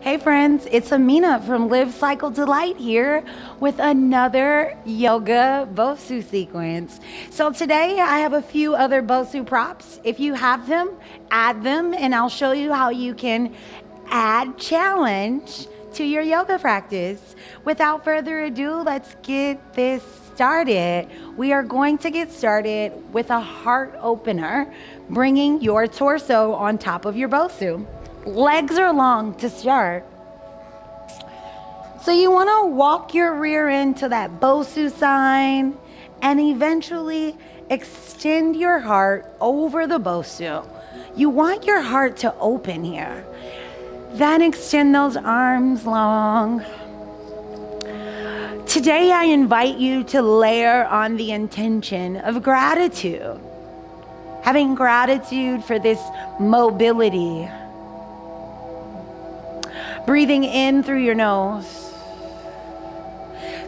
Hey friends, it's Amina from Live Cycle Delight here with another yoga BOSU sequence. So today I have a few other BOSU props. If you have them, add them, and I'll show you how you can add challenge to your yoga practice. Without further ado, let's get this started. We are going to get started with a heart opener, bringing your torso on top of your BOSU. Legs are long to start. So you want to walk your rear end to that BOSU sign and eventually extend your heart over the BOSU. You want your heart to open here. Then extend those arms long. Today I invite you to layer on the intention of gratitude. Having gratitude for this mobility. Breathing in through your nose.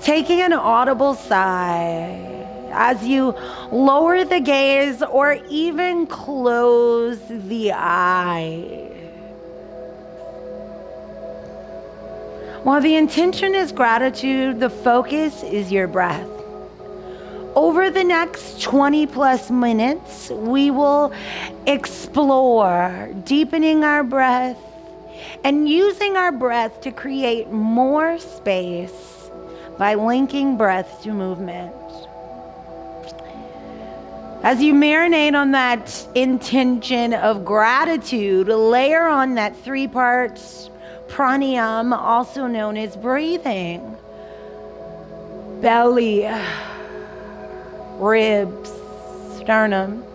Taking an audible sigh as you lower the gaze or even close the eye. While the intention is gratitude, the focus is your breath. Over the next 20 plus minutes, we will explore deepening our breath and using our breath to create more space by linking breath to movement. As you marinate on that intention of gratitude, layer on that 3-part pranayama, also known as breathing. Belly, ribs, sternum.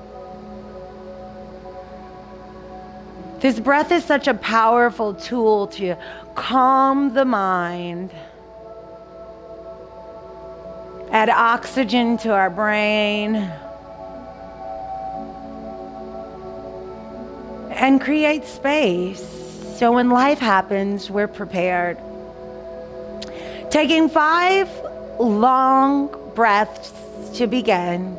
This breath is such a powerful tool to calm the mind, add oxygen to our brain, and create space so when life happens, we're prepared. Taking 5 long breaths to begin.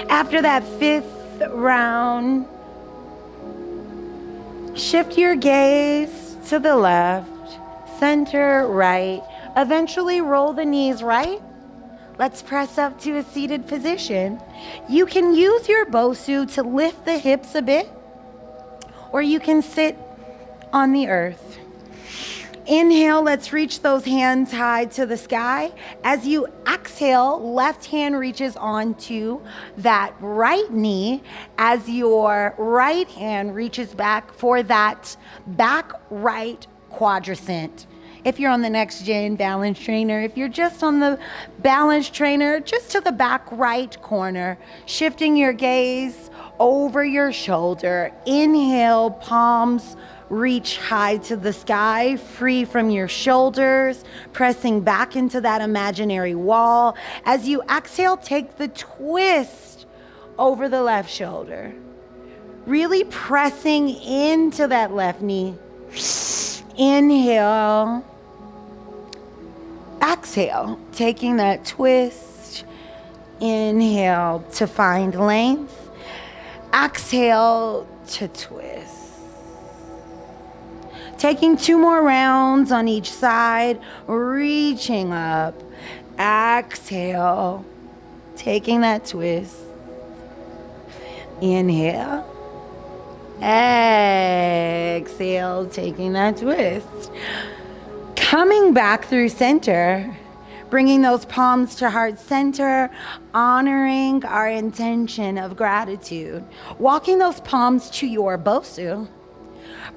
After that 5th round, shift your gaze to the left, center, right. Eventually roll the knees right. Let's press up to a seated position. You can use your BOSU to lift the hips a bit, or you can sit on the earth. Inhale, let's reach those hands high to the sky. As you exhale, left hand reaches onto that right knee as your right hand reaches back for that back right quadrant. If you're on the next gen balance trainer, if you're just on the balance trainer, just to the back right corner, shifting your gaze over your shoulder. Inhale, palms reach high to the sky, free from your shoulders, pressing back into that imaginary wall. As you exhale, take the twist over the left shoulder. Really pressing into that left knee. Inhale. Exhale, taking that twist. Inhale to find length. Exhale to twist. Taking 2 more rounds on each side, reaching up. Exhale, taking that twist. Inhale. Exhale, taking that twist. Coming back through center, bringing those palms to heart center, honoring our intention of gratitude. Walking those palms to your BOSU.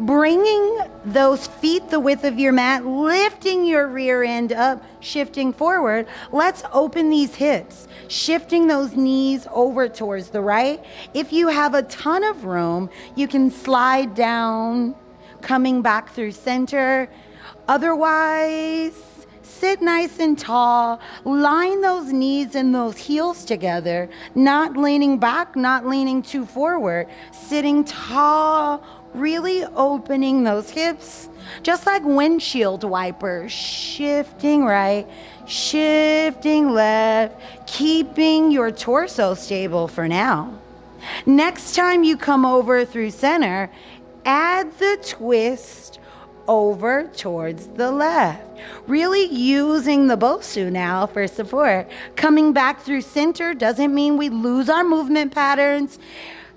Bringing those feet the width of your mat, lifting your rear end up, shifting forward. Let's open these hips, shifting those knees over towards the right. If you have a ton of room, you can slide down, coming back through center. Otherwise, sit nice and tall. Line those knees and those heels together, not leaning back, not leaning too forward. Sitting tall, really opening those hips, just like windshield wipers. Shifting right, shifting left, keeping your torso stable for now. Next time you come over through center, add the twist over towards the left. Really using the BOSU now for support. Coming back through center doesn't mean we lose our movement patterns.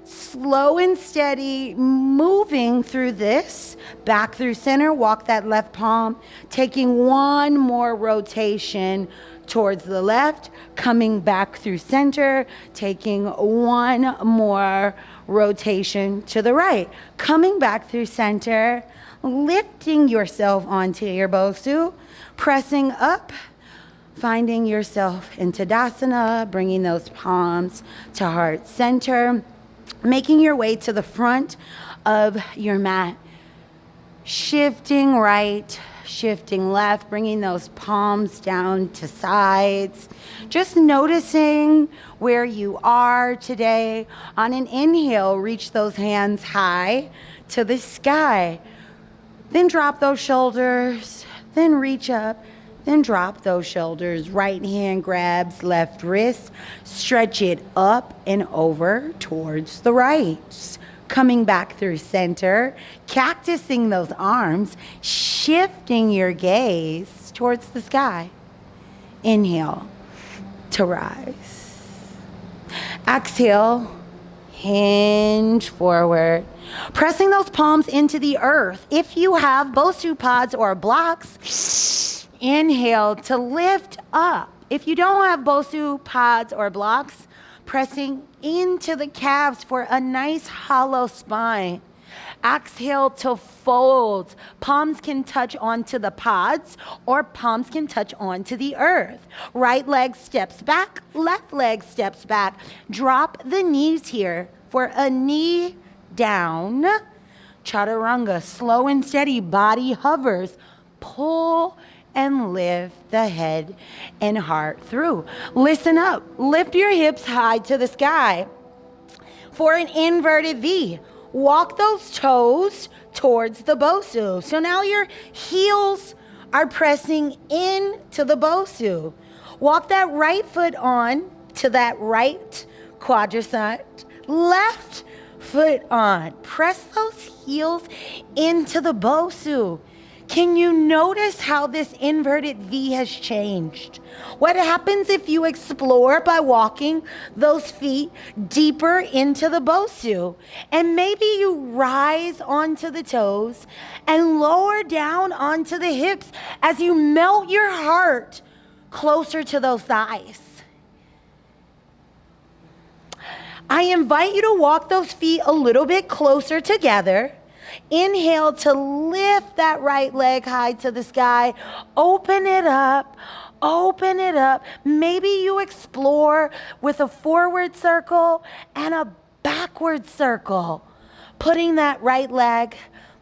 Slow and steady, moving through this. Back through center, walk that left palm. Taking one more rotation towards the left. Coming back through center, taking one more rotation to the right. Coming back through center, lifting yourself onto your BOSU, pressing up, finding yourself in Tadasana, bringing those palms to heart center, making your way to the front of your mat, shifting right, shifting left, bringing those palms down to sides, just noticing where you are today. On an inhale, reach those hands high to the sky. Then drop those shoulders, then reach up, then drop those shoulders. Right hand grabs left wrist, stretch it up and over towards the right. Coming back through center, cactusing those arms, shifting your gaze towards the sky. Inhale to rise. Exhale, hinge forward. Pressing those palms into the earth. If you have BOSU pods or blocks, inhale to lift up. If you don't have BOSU pods or blocks, pressing into the calves for a nice hollow spine. Exhale to fold. Palms can touch onto the pods or palms can touch onto the earth. Right leg steps back, left leg steps back. Drop the knees here for a knee down. Chaturanga, slow and steady, body hovers. Pull and lift the head and heart through. Listen up, lift your hips high to the sky for an inverted V. Walk those toes towards the BOSU. So now your heels are pressing into the BOSU. Walk that right foot on to that right quadricep, left foot on. Press those heels into the BOSU. Can you notice how this inverted V has changed? What happens if you explore by walking those feet deeper into the BOSU? And maybe you rise onto the toes and lower down onto the hips as you melt your heart closer to those thighs. I invite you to walk those feet a little bit closer together. Inhale to lift that right leg high to the sky. Open it up. Open it up. Maybe you explore with a forward circle and a backward circle. Putting that right leg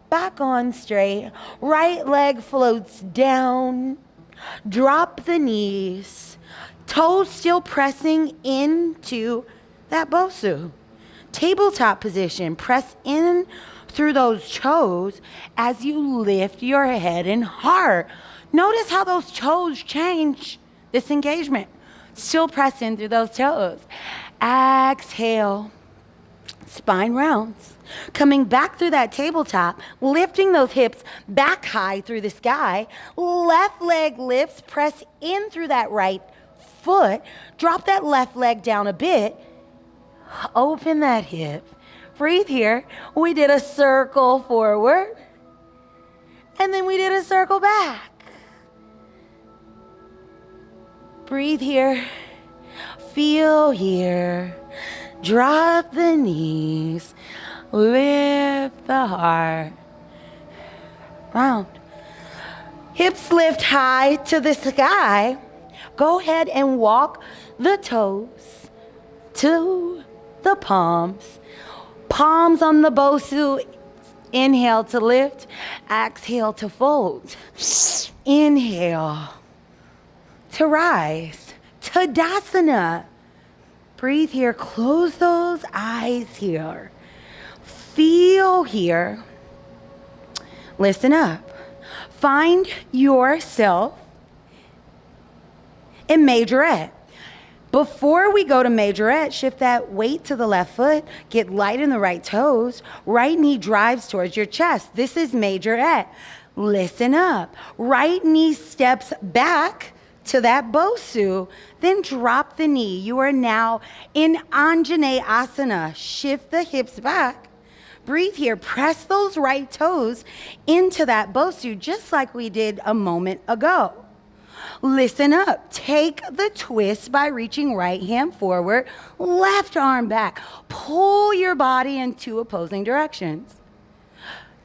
back on straight. Right leg floats down. Drop the knees. Toes still pressing into that BOSU. Tabletop position. Press in through those toes as you lift your head and heart. Notice how those toes change this engagement. Still press in through those toes. Exhale. Spine rounds. Coming back through that tabletop, lifting those hips back high through the sky. Left leg lifts, press in through that right foot. Drop that left leg down a bit. Open that hip. Breathe here. We did a circle forward. And then we did a circle back. Breathe here. Feel here. Drop the knees. Lift the heart. round. Hips lift high to the sky. Go ahead and walk the toes to the palms. Palms on the BOSU. Inhale to lift. Exhale to fold. Inhale to rise. Tadasana. Breathe here. Close those eyes here. Feel here. Listen up. Find yourself in majorette. Before we go to majorette, shift that weight to the left foot. Get light in the right toes. Right knee drives towards your chest. This is majorette. Listen up. Right knee steps back to that BOSU. Then drop the knee. You are now in Anjaneyasana. Shift the hips back. Breathe here. Press those right toes into that BOSU just like we did a moment ago. Listen up. Take the twist by reaching right hand forward, left arm back. Pull your body in two opposing directions.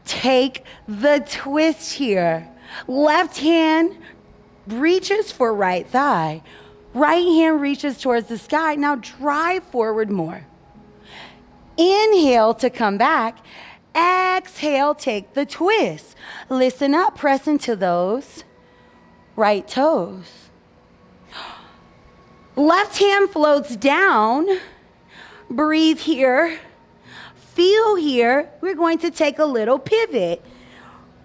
Take the twist here. Left hand reaches for right thigh. Right hand reaches towards the sky. Now drive forward more. Inhale to come back. Exhale, take the twist. Listen up. Press into those right toes. Left hand floats down. Breathe here. Feel here. We're going to take a little pivot.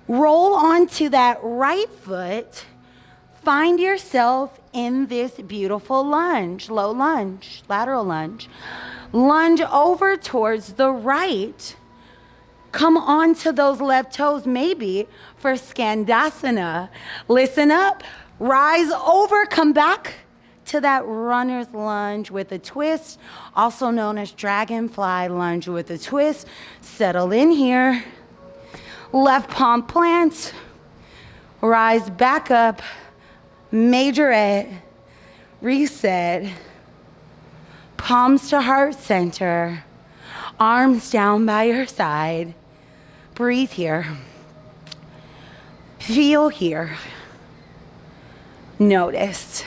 Roll onto that right foot. Find yourself in this beautiful lunge, low lunge, lateral lunge. Lunge over towards the right. Come onto those left toes, maybe for Skandasana. Listen up. Rise over, come back to that runner's lunge with a twist, also known as Dragonfly lunge with a twist. Settle in here. Left palm plants. Rise back up. Majorette. Reset. Palms to heart center. Arms down by your side. Breathe here. Feel here. Notice.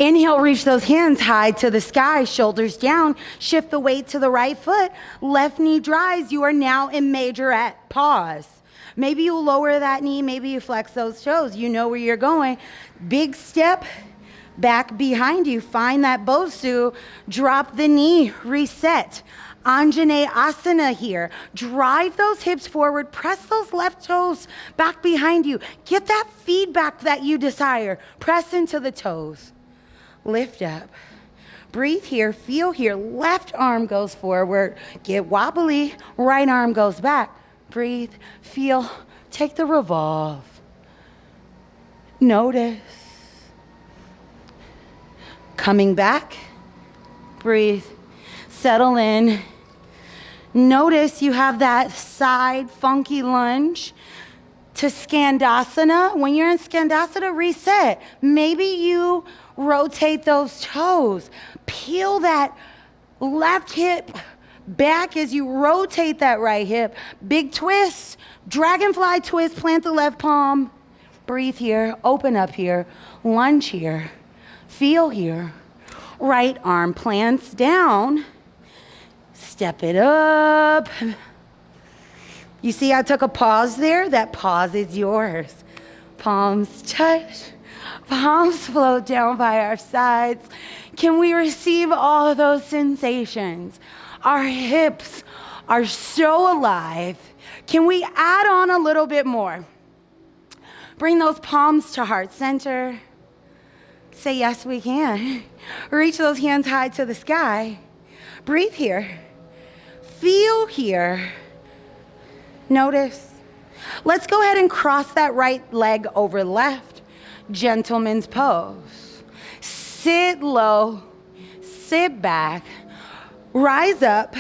Inhale, reach those hands high to the sky, shoulders down. Shift the weight to the right foot. Left knee drives. You are now in majorette. Pause. Maybe you lower that knee. Maybe you flex those toes. You know where you're going. Big step back behind you. Find that BOSU. Drop the knee. Reset. Anjaneyasana here. Drive those hips forward. Press those left toes back behind you. Get that feedback that you desire. Press into the toes. Lift up. Breathe here. Feel here. Left arm goes forward. Get wobbly. Right arm goes back. Breathe. Feel. Take the revolve. Notice. Coming back. Breathe. Settle in. Notice you have that side funky lunge to Skandasana. When you're in Skandasana, reset. Maybe you rotate those toes. Peel that left hip back as you rotate that right hip. Big twist. Dragonfly twist. Plant the left palm. Breathe here. Open up here. Lunge here. Feel here. Right arm plants down. Step it up. You see I took a pause there? That pause is yours. Palms touch. Palms float down by our sides. Can we receive all of those sensations? Our hips are so alive. Can we add on a little bit more? Bring those palms to heart center. Say yes, we can. Reach those hands high to the sky. Breathe here. Feel here. Notice. Let's go ahead and cross that right leg over left. Gentleman's pose. Sit low. Sit back. Rise up.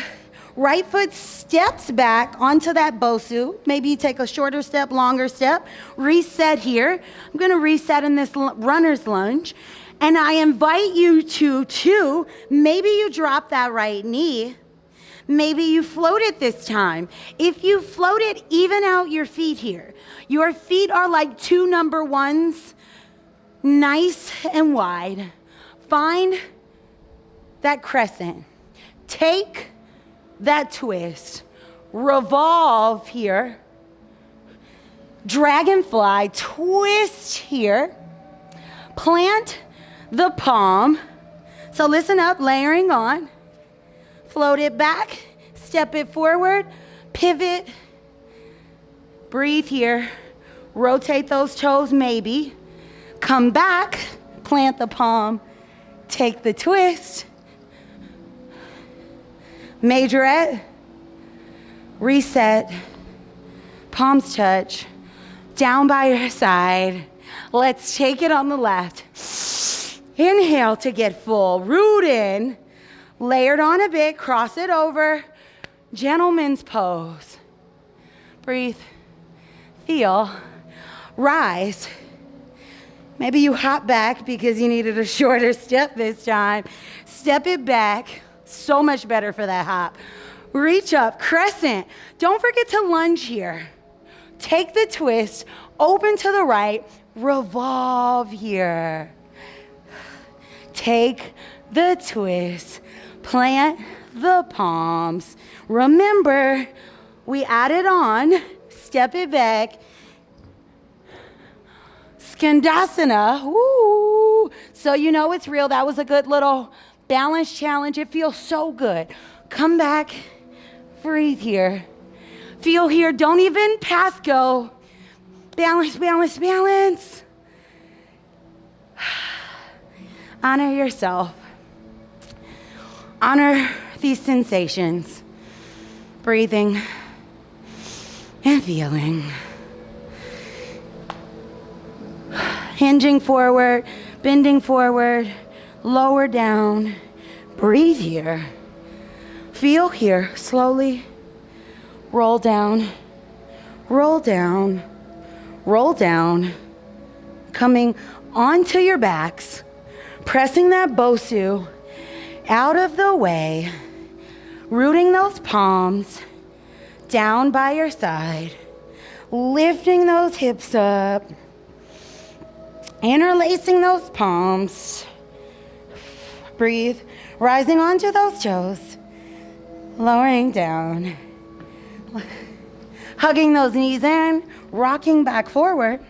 Right foot steps back onto that BOSU. Maybe you take a shorter step, longer step. Reset here. I'm going to reset in this runner's lunge. And I invite you to, maybe you drop that right knee. Maybe you float it this time. If you float it, even out your feet here. Your feet are like two number ones, nice and wide. Find that crescent. Take that twist. Revolve here. Dragonfly, twist here. Plant the palm. So listen up, layering on. Float it back, step it forward, pivot. Breathe here. Rotate those toes, maybe. Come back, plant the palm, take the twist. Majorette, reset, palms touch, down by your side. Let's take it on the left. Inhale to get full, root in, layered on a bit, cross it over, gentleman's pose. Breathe, feel, rise. Maybe you hop back because you needed a shorter step this time. Step it back, so much better for that hop. Reach up, crescent. Don't forget to lunge here. Take the twist, open to the right, revolve here. Take the twist, plant the palms. Remember, we added on, step it back. Tadasana, woo. So you know it's real. That was a good little balance challenge. It feels so good. Come back, breathe here. Feel here, don't even pass go. Balance, balance, balance. Honor yourself. Honor these sensations. Breathing and feeling. Hinging forward, bending forward, lower down. Breathe here. Feel here. Slowly roll down, roll down, roll down. Coming onto your backs, pressing that BOSU out of the way, rooting those palms down by your side, lifting those hips up, interlacing those palms. Breathe, rising onto those toes, lowering down, hugging those knees in, rocking back forward.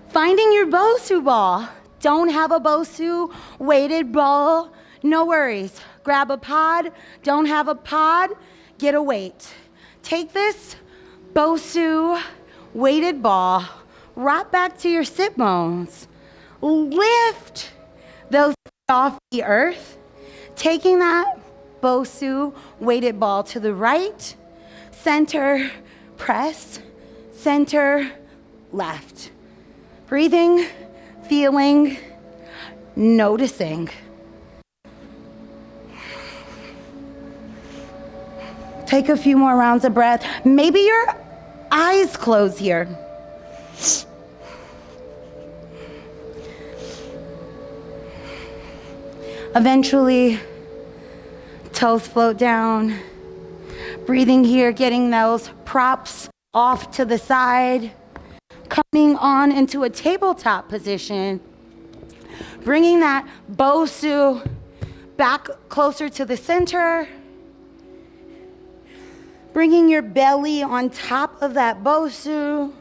Finding your BOSU ball. Don't have a BOSU weighted ball? No worries. Grab a pod. Don't have a pod? Get a weight. Take this BOSU weighted ball, rock back to your sit bones. Lift those off the earth. Taking that BOSU weighted ball to the right, center, press, center, left. Breathing, feeling, noticing. Take a few more rounds of breath. Maybe your eyes close here. Eventually, toes float down. Breathing here, getting those props off to the side. Coming on into a tabletop position. Bringing that BOSU back closer to the center. Bringing your belly on top of that BOSU.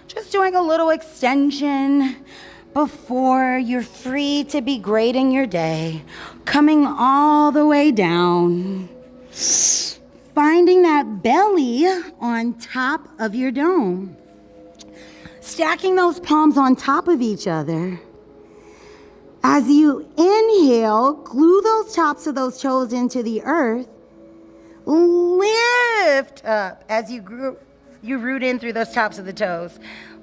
Just doing a little extension before you're free to be great in your day. Coming all the way down. Finding that belly on top of your dome. Stacking those palms on top of each other. As you inhale, glue those tops of those toes into the earth. Lift up as you root in through those tops of the toes.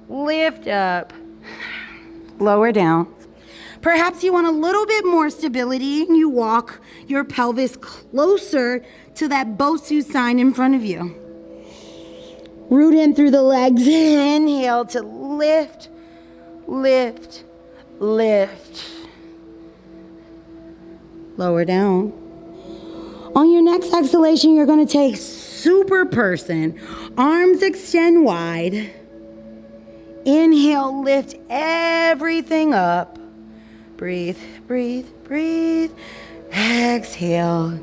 Lift up. Lower down. Perhaps you want a little bit more stability and you walk your pelvis closer to that BOSU sign in front of you. Root in through the legs. Inhale to lift, lift, lift. Lower down. On your next exhalation, you're going to take super person. Arms extend wide. Inhale, lift everything up. Breathe, breathe, breathe. Exhale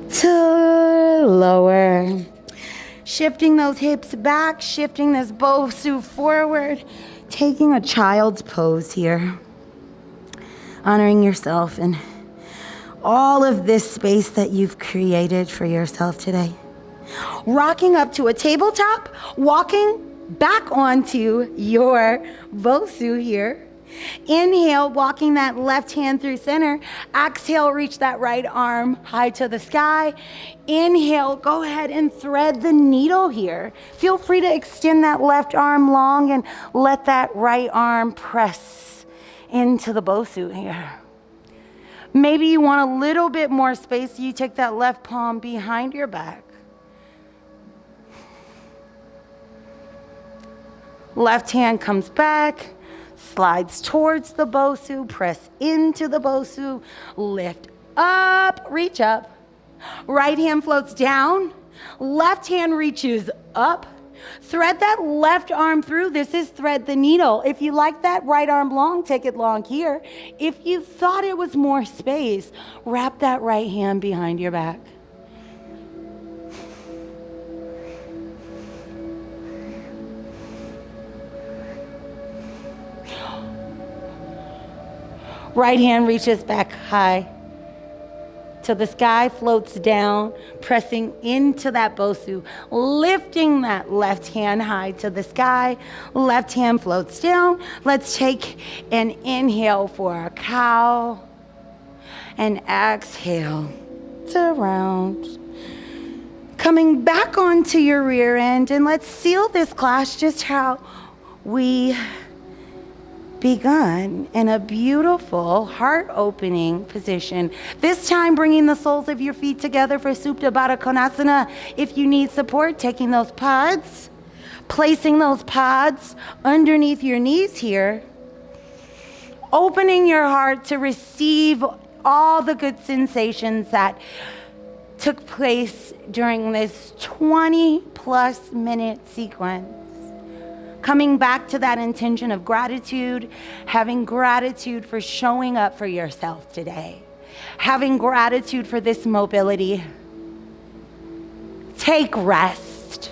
to lower. Shifting those hips back, shifting this BOSU forward. Taking a child's pose here. Honoring yourself and all of this space that you've created for yourself today. Rocking up to a tabletop, walking back onto your BOSU here. Inhale, walking that left hand through center. Exhale, reach that right arm high to the sky. Inhale, go ahead and thread the needle here. Feel free to extend that left arm long and let that right arm press into the BOSU here. Maybe you want a little bit more space, so you take that left palm behind your back. Left hand comes back, slides towards the BOSU, press into the BOSU, lift up, reach up. Right hand floats down, left hand reaches up. Thread that left arm through. This is thread the needle. If you like that right arm long, take it long here. If you thought it was more space, wrap that right hand behind your back. Right hand reaches back high till the sky, floats down, pressing into that BOSU, lifting that left hand high to the sky. Left hand floats down. Let's take an inhale for a cow and exhale to round. Coming back onto your rear end, and let's seal this class just how we begun, in a beautiful heart-opening position. This time bringing the soles of your feet together for Supta Baddha Konasana. If you need support, taking those pods, placing those pods underneath your knees here, opening your heart to receive all the good sensations that took place during this 20+ minute sequence. Coming back to that intention of gratitude, having gratitude for showing up for yourself today, having gratitude for this mobility. Take rest.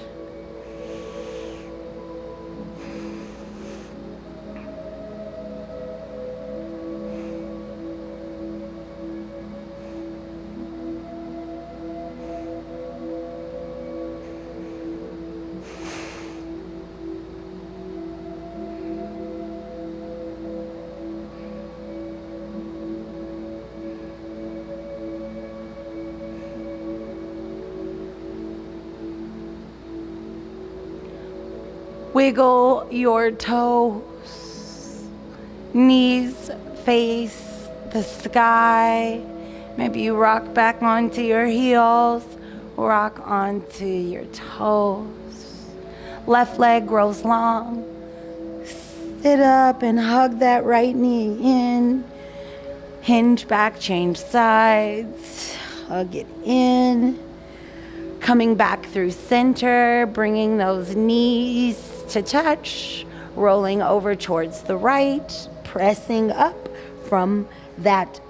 Wiggle your toes, knees face the sky. Maybe you rock back onto your heels, rock onto your toes. Left leg grows long. Sit up and hug that right knee in. Hinge back, change sides, hug it in. Coming back through center, bringing those knees to touch, rolling over towards the right, pressing up from that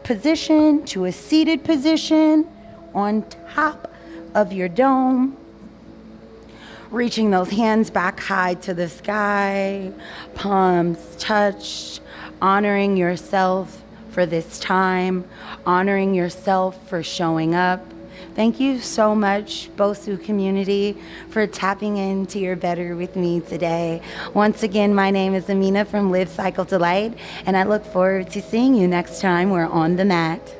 position to a seated position on top of your dome. Reaching those hands back high to the sky, palms touched, honoring yourself for this time, honoring yourself for showing up. Thank you so much, BOSU community, for tapping into your better with me today. Once again, my name is Amina from Live Cycle Delight, and I look forward to seeing you next time we're on the mat.